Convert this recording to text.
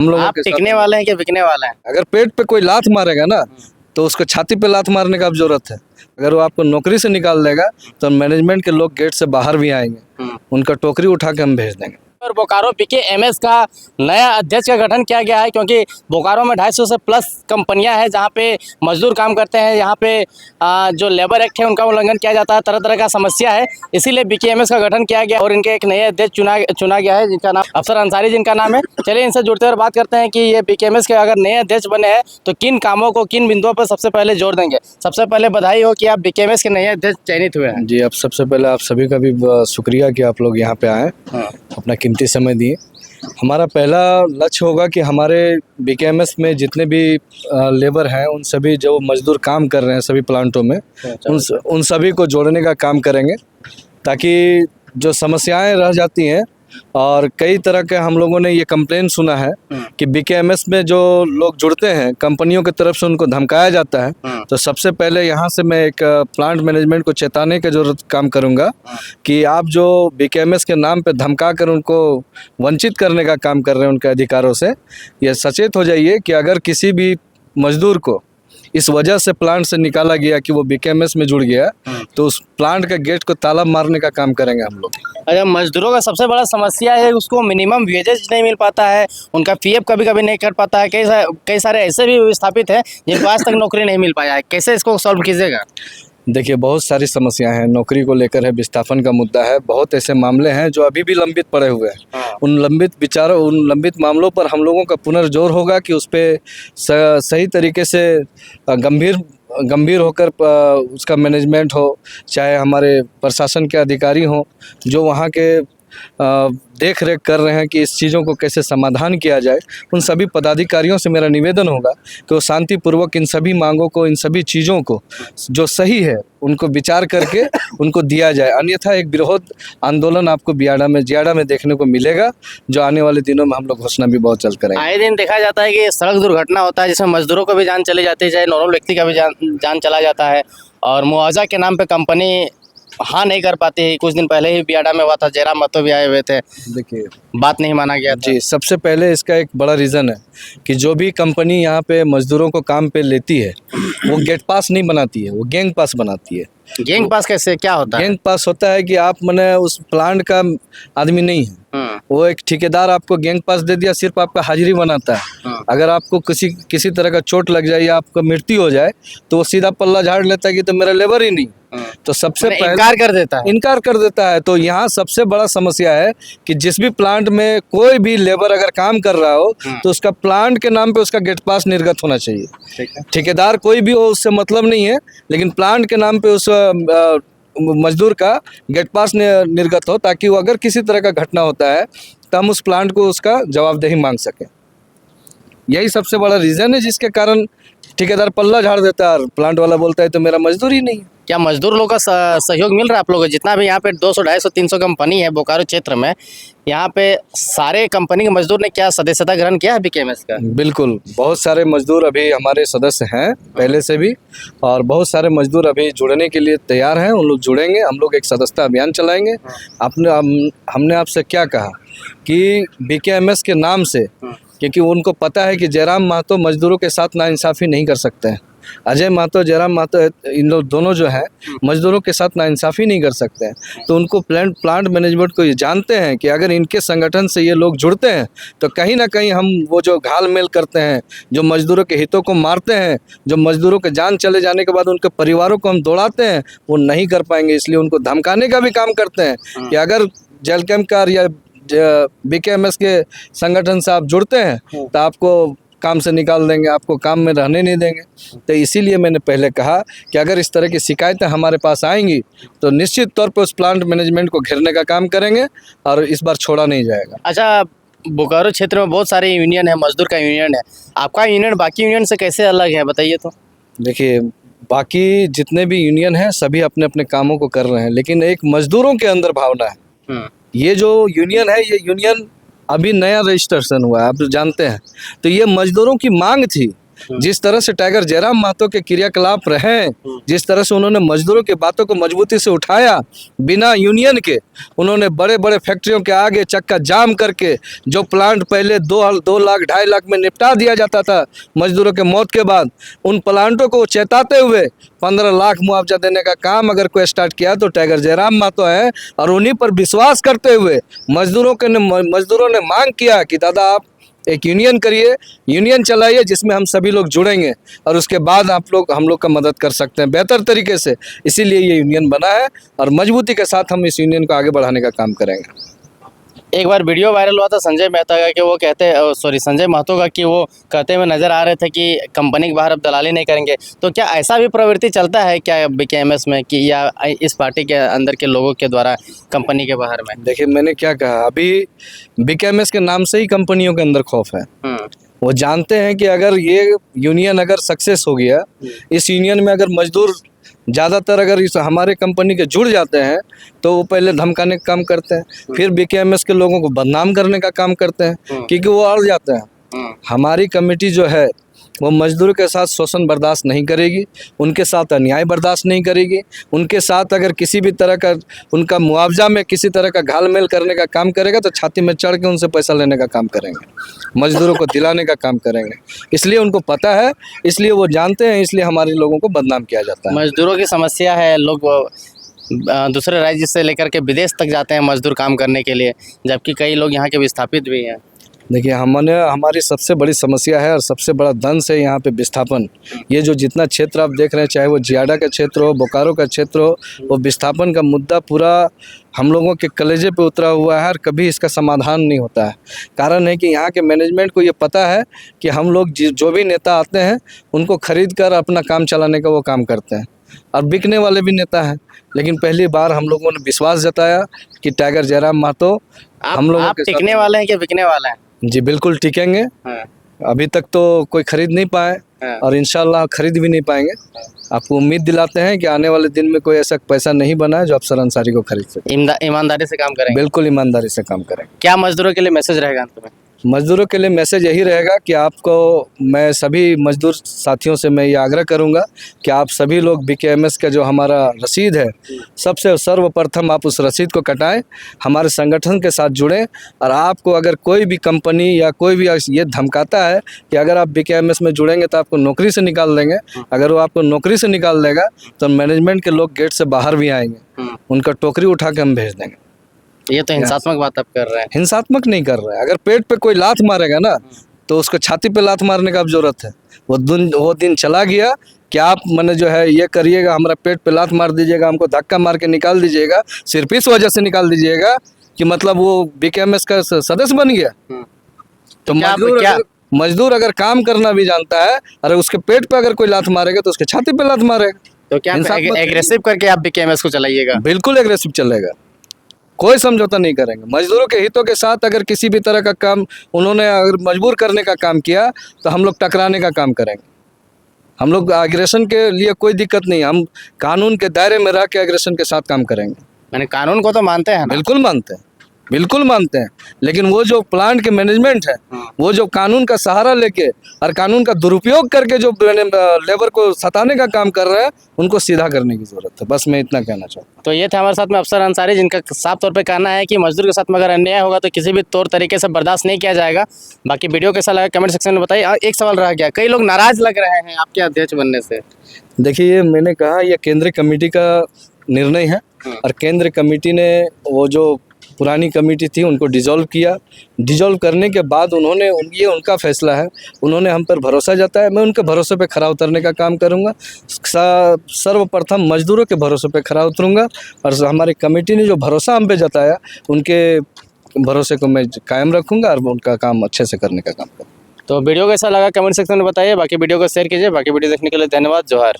हम लोगों आप के साथ टिकने वाले हैं कि बिकने वाले हैं? अगर पेट पे कोई लात मारेगा ना तो उसको छाती पे लात मारने का अब जरूरत है। अगर वो आपको नौकरी से निकाल देगा तो मैनेजमेंट के लोग गेट से बाहर भी आएंगे, उनका टोकरी उठा के हम भेज देंगे। और बोकारो बीकेएमएस का नया अध्यक्ष का गठन किया गया है, क्योंकि बोकारो में 250 से प्लस कंपनियां हैं जहां पे मजदूर काम करते हैं। यहाँ पे जो लेबर एक्ट है उनका उल्लंघन किया जाता है, तरह तरह का समस्या है, इसीलिए बीकेएमएस का गठन किया गया और इनके एक नए अध्यक्ष चुना गया है जिनका नाम अफसर अंसारी जिनका नाम है। चलिए इनसे जुड़ते हुए बात करते हैं कि ये बीकेएमएस के अगर नए अध्यक्ष बने हैं तो किन कामों को, किन बिंदुओं पर सबसे पहले जोर देंगे। सबसे पहले बधाई हो कि आप बीकेएमएस के नए अध्यक्ष चयनित हुए हैं। जी, अब सबसे पहले आप सभी का भी शुक्रिया कि आप लोग यहाँ पे आए, अपना कीमती समय दिए। हमारा पहला लक्ष्य होगा कि हमारे बीकेएमएस में जितने भी लेबर हैं, उन सभी जो मजदूर काम कर रहे हैं सभी प्लांटों में, उन सभी को जोड़ने का काम करेंगे, ताकि जो समस्याएं रह जाती हैं और कई तरह के हम लोगों ने ये कंप्लेन सुना है कि बीकेएमएस में जो लोग जुड़ते हैं कंपनियों की तरफ से उनको धमकाया जाता है। तो सबसे पहले यहाँ से मैं एक प्लांट मैनेजमेंट को चेताने का जरूरत काम करूँगा कि आप जो बीकेएमएस के नाम पे धमका कर उनको वंचित करने का काम कर रहे हैं उनके अधिकारों से, ये सचेत हो जाइए कि अगर किसी भी मजदूर को इस वजह से प्लांट से निकाला गया कि वो बीकेएमएस में जुड़ गया तो उस प्लांट का गेट को ताला मारने का काम करेंगे हम लोग। अच्छा, मजदूरों का सबसे बड़ा समस्या है उसको मिनिमम वेजेस नहीं मिल पाता है, उनका पीएफ कभी कभी नहीं कर पाता है, कई सारे ऐसे भी विस्थापित हैं जिनको आज तक नौकरी नहीं मिल पाया है। कैसे इसको सॉल्व कीजिएगा? देखिए, बहुत सारी समस्याएं हैं, नौकरी को लेकर है, विस्थापन का मुद्दा है, बहुत ऐसे मामले हैं जो अभी भी लंबित पड़े हुए हैं। उन लंबित मामलों पर हम लोगों का पुनर्जोर होगा कि उस पर सही तरीके से गंभीर होकर उसका मैनेजमेंट हो, चाहे हमारे प्रशासन के अधिकारी हों जो वहाँ के देख रेख कर रहे हैं कि इस चीज़ों को कैसे समाधान किया जाए। उन सभी पदाधिकारियों से मेरा निवेदन होगा कि वो शांतिपूर्वक इन सभी मांगों को, इन सभी चीज़ों को जो सही है उनको विचार करके उनको दिया जाए, अन्यथा एक बृहद आंदोलन आपको जियाड़ा में देखने को मिलेगा, जो आने वाले दिनों में हम लोग घोषणा भी बहुत जल्द करेंगे। आए दिन देखा जाता है कि सड़क दुर्घटना होता है जिसमें मजदूरों को भी जान चली जाती है, चाहे नॉर्मल व्यक्ति का भी जान चला जाता है, और मुआवजा के नाम पे कंपनी हाँ नहीं कर पाती है। कुछ दिन पहले ही बियाडा में हुआ था, जयराम महतो भी आए हुए थे, देखिए बात नहीं माना गया था। जी, सबसे पहले इसका एक बड़ा रीज़न है कि जो भी कंपनी यहाँ पे मजदूरों को काम पे लेती है वो गेट पास नहीं बनाती है, वो गैंग पास बनाती है। गैंग पास कैसे, क्या होता है? गैंग पास होता है कि आप मने उस प्लांट का आदमी नहीं है, वो एक ठेकेदार आपको गैंग पास दे दिया, सिर्फ आपका हाजिरी बनाता है। अगर आपको किसी तरह का चोट लग जाए या आपको मृत्यु हो जाए तो वो सीधा पल्ला झाड़ लेता है कि तो मेरा लेबर ही नहीं। तो सबसे पहले इनकार कर देता है। तो यहाँ सबसे बड़ा समस्या है कि जिस भी प्लांट में कोई भी लेबर अगर काम कर रहा हो तो उसका प्लांट के नाम पे उसका गेट पास निर्गत होना चाहिए। ठेकेदार कोई भी हो उससे मतलब नहीं है, लेकिन प्लांट के नाम पे उस मजदूर का गेट पास निर्गत हो, ताकि वो अगर किसी तरह का घटना होता है तो हम उस प्लांट को उसका जवाबदेही मांग सकें। यही सबसे बड़ा रीज़न है जिसके कारण ठेकेदार पल्ला झाड़ देता है और प्लांट वाला बोलता है तो मेरा मजदूर ही नहीं है। क्या मजदूर लोगों का सहयोग मिल रहा है आप लोगों को? जितना भी यहाँ पे 200, 250, 300 कंपनी है बोकारो क्षेत्र में, यहाँ पे सारे कंपनी के मजदूर ने क्या सदस्यता ग्रहण किया है बीकेएमएस का? बिल्कुल, बहुत सारे मजदूर अभी हमारे सदस्य हैं पहले से भी, और बहुत सारे मजदूर अभी जुड़ने के लिए तैयार हैं। उन लोग जुड़ेंगे, हम लोग एक सदस्यता अभियान चलाएंगे। हमने आपसे क्या कहा कि बीकेएमएस के नाम से, क्योंकि उनको पता है कि जयराम महतो मजदूरों के साथ नाइंसाफ़ी नहीं कर सकते हैं। अजय महतो, जयराम महतो, इन लोग दोनों जो हैं मजदूरों के साथ नाइंसाफ़ी नहीं कर सकते हैं। तो उनको प्लांट मैनेजमेंट को ये जानते हैं कि अगर इनके संगठन से ये लोग जुड़ते हैं तो कहीं ना कहीं हम वो जो घाल मेल करते हैं, जो मजदूरों के हितों को मारते हैं, जो मजदूरों के जान चले जाने के बाद उनके परिवारों को हम दौड़ाते हैं, वो नहीं कर पाएंगे। इसलिए उनको धमकाने का भी काम करते हैं कि अगर जेल कैंपकार या बीकेएमएस के संगठन से आप जुड़ते हैं तो आपको काम से निकाल देंगे, आपको काम में रहने नहीं देंगे। तो इसीलिए मैंने पहले कहा कि अगर इस तरह की शिकायतें हमारे पास आएंगी तो निश्चित तौर पर उस प्लांट मैनेजमेंट को घेरने का काम करेंगे और इस बार छोड़ा नहीं जाएगा। अच्छा, बोकारो क्षेत्र में बहुत सारे यूनियन है, मजदूर का यूनियन है, आपका यूनियन बाकी यूनियन से कैसे अलग है, बताइए तो। देखिए, बाकी जितने भी यूनियन हैं सभी अपने अपने कामों को कर रहे हैं, लेकिन एक मजदूरों के अंदर भावना है। ये जो यूनियन है, ये यूनियन अभी नया रजिस्ट्रेशन हुआ है, आप जानते हैं। तो ये मजदूरों की मांग थी जिस तरह से टाइगर जयराम महतो के क्रियाकलाप रहे, जिस तरह से उन्होंने मजदूरों की बातों को मजबूती से उठाया, बिना यूनियन के उन्होंने बड़े बड़े फैक्ट्रियों के आगे चक्का जाम करके जो प्लांट पहले 2 लाख 2.5 लाख में निपटा दिया जाता था मजदूरों के मौत के बाद, उन प्लांटों को चेताते हुए 15 लाख मुआवजा देने का काम अगर कोई स्टार्ट किया तो टाइगर जयराम महतो है। और उन्हीं पर विश्वास करते हुए मजदूरों ने मांग किया कि दादा आप एक यूनियन करिए, यूनियन चलाइए जिसमें हम सभी लोग जुड़ेंगे और उसके बाद हम लोग का मदद कर सकते हैं बेहतर तरीके से। इसीलिए ये यूनियन बना है और मजबूती के साथ हम इस यूनियन को आगे बढ़ाने का काम करेंगे। एक बार वीडियो वायरल हुआ था संजय मेहता का कि वो संजय महतो का कि वो कहते हुए नजर आ रहे थे कि कंपनी के बाहर अब दलाली नहीं करेंगे। तो क्या ऐसा भी प्रवृत्ति चलता है क्या बीकेएमएस में कि या इस पार्टी के अंदर के लोगों के द्वारा कंपनी के बाहर में? देखिए मैंने क्या कहा, अभी बीकेएमएस के नाम से ही कंपनियों के अंदर खौफ है। वो जानते हैं कि अगर ये यूनियन अगर सक्सेस हो गया, इस यूनियन में अगर मजदूर ज़्यादातर अगर इस हमारे कंपनी के जुड़ जाते हैं तो वो पहले धमकाने का काम करते हैं, फिर बीकेएमएस के लोगों को बदनाम करने का काम करते हैं, क्योंकि वो अड़ जाते हैं। हमारी कमेटी जो है वो मजदूरों के साथ शोषण बर्दाश्त नहीं करेगी, उनके साथ अन्याय बर्दाश्त नहीं करेगी, उनके साथ अगर किसी भी तरह का उनका मुआवजा में किसी तरह का घालमेल करने का काम करेगा तो छाती में चढ़ के उनसे पैसा लेने का काम करेंगे, मजदूरों को दिलाने का काम करेंगे। इसलिए उनको पता है, इसलिए वो जानते हैं, इसलिए हमारे लोगों को बदनाम किया जाता है। मजदूरों की समस्या है, लोग दूसरे राज्य से लेकर के विदेश तक जाते हैं मजदूर काम करने के लिए, जबकि कई लोग यहाँ के विस्थापित भी हैं। देखिए हमारी सबसे बड़ी समस्या है और सबसे बड़ा दंश है यहाँ पे विस्थापन। ये जो जितना क्षेत्र आप देख रहे हैं, चाहे वो जियाडा का क्षेत्र हो, बोकारो का क्षेत्र हो, वो विस्थापन का मुद्दा पूरा हम लोगों के कलेजे पे उतरा हुआ है और कभी इसका समाधान नहीं होता है। कारण है कि यहाँ के मैनेजमेंट को ये पता है कि हम लोग जो भी नेता आते हैं उनको खरीद कर अपना काम चलाने का वो काम करते हैं और बिकने वाले भी नेता हैं। लेकिन पहली बार हम लोगों ने विश्वास जताया कि टाइगर जयराम महतो हम लोगों के टिकने वाले हैं कि बिकने वाले हैं? जी बिल्कुल टिकेंगे। अभी तक तो कोई खरीद नहीं पाए और इंशाल्लाह खरीद भी नहीं पाएंगे। आपको उम्मीद दिलाते हैं कि आने वाले दिन में कोई ऐसा पैसा नहीं बना है जो अफसर अंसारी को खरीद सके। ईमानदारी से काम करेंगे? बिल्कुल ईमानदारी से काम करेंगे। क्या मजदूरों के लिए मैसेज रहेगा अंत में? मजदूरों के लिए मैसेज यही रहेगा कि आपको मैं सभी मजदूर साथियों से मैं ये आग्रह करूंगा कि आप सभी लोग बीकेएमएस का जो हमारा रसीद है, सबसे सर्वप्रथम आप उस रसीद को कटाएं, हमारे संगठन के साथ जुड़ें। और आपको अगर कोई भी कंपनी या कोई भी ये धमकाता है कि अगर आप बीकेएमएस में जुड़ेंगे तो आपको नौकरी से निकाल देंगे, अगर वो आपको नौकरी से निकाल देगा तो मैनेजमेंट के लोग गेट से बाहर भी आएंगे, उनका टोकरी उठा के हम भेज देंगे। ये तो हिंसात्मक बात आप कर रहे हैं। हिंसात्मक नहीं कर रहे हैं। अगर पेट पे कोई लात मारेगा ना तो उसको छाती पे लात मारने का अब जरूरत है। वो दिन चला गया कि आप मैंने जो है ये करिएगा, हमारा पेट पे लात मार दीजिएगा, हमको धक्का मार के निकाल दीजिएगा, सिर्फ इस वजह से निकाल दीजिएगा कि मतलब वो बीकेएमएस का सदस्य बन गया। तो मजदूर अगर काम करना भी जानता है, अरे उसके पेट पे अगर कोई लात मारेगा तो उसके छाती पे लात मारेगा। तो क्या एग्रेसिव करके आप बीकेएमएस को चलाइएगा? बिल्कुल एग्रेसिव चलेगा, कोई समझौता नहीं करेंगे। मजदूरों के हितों के साथ अगर किसी भी तरह का काम उन्होंने अगर मजबूर करने का काम किया तो हम लोग टकराने का काम करेंगे। हम लोग एग्रेशन के लिए कोई दिक्कत नहीं, हम कानून के दायरे में रह के एग्रेशन के साथ काम करेंगे। मैंने कानून को तो मानते हैं? बिल्कुल मानते हैं, बिल्कुल मानते हैं। लेकिन वो जो प्लांट के मैनेजमेंट है, वो जो कानून का सहारा लेके और कानून का दुरुपयोग करके जो लेबर को सताने का काम कर रहे हैं, उनको सीधा करने की जरूरत है। बस मैं इतना कहना चाहता हूँ। तो ये थे हमारे साथ में अफसर अंसारी, जिनका साफ तौर पे कहना है कि मजदूर के साथ में अगर अन्याय होगा तो किसी भी तौर तरीके से बर्दाश्त नहीं किया जाएगा। बाकी वीडियो कैसा लगा कमेंट सेक्शन में बताइए। एक सवाल रह गया, कई लोग नाराज लग रहे हैं आपके अध्यक्ष बनने से। देखिए मैंने कहा ये केंद्रीय कमेटी का निर्णय है और केंद्रीय कमेटी ने वो जो पुरानी कमेटी थी उनको डिसॉल्व किया। डिसॉल्व करने के बाद ये उनका फैसला है, उन्होंने हम पर भरोसा जताया, मैं उनके भरोसे पे खरा उतरने का काम करूंगा। सर्वप्रथम मजदूरों के भरोसे पे खरा उतरूंगा और हमारी कमेटी ने जो भरोसा हम पे जताया उनके भरोसे को मैं कायम रखूंगा और उनका काम अच्छे से करने का काम करूँगा। तो वीडियो कैसा लगा कमेंट सेक्शन में बताइए। बाकी वीडियो को शेयर कीजिए। बाकी वीडियो देखने के लिए धन्यवाद। जोहार।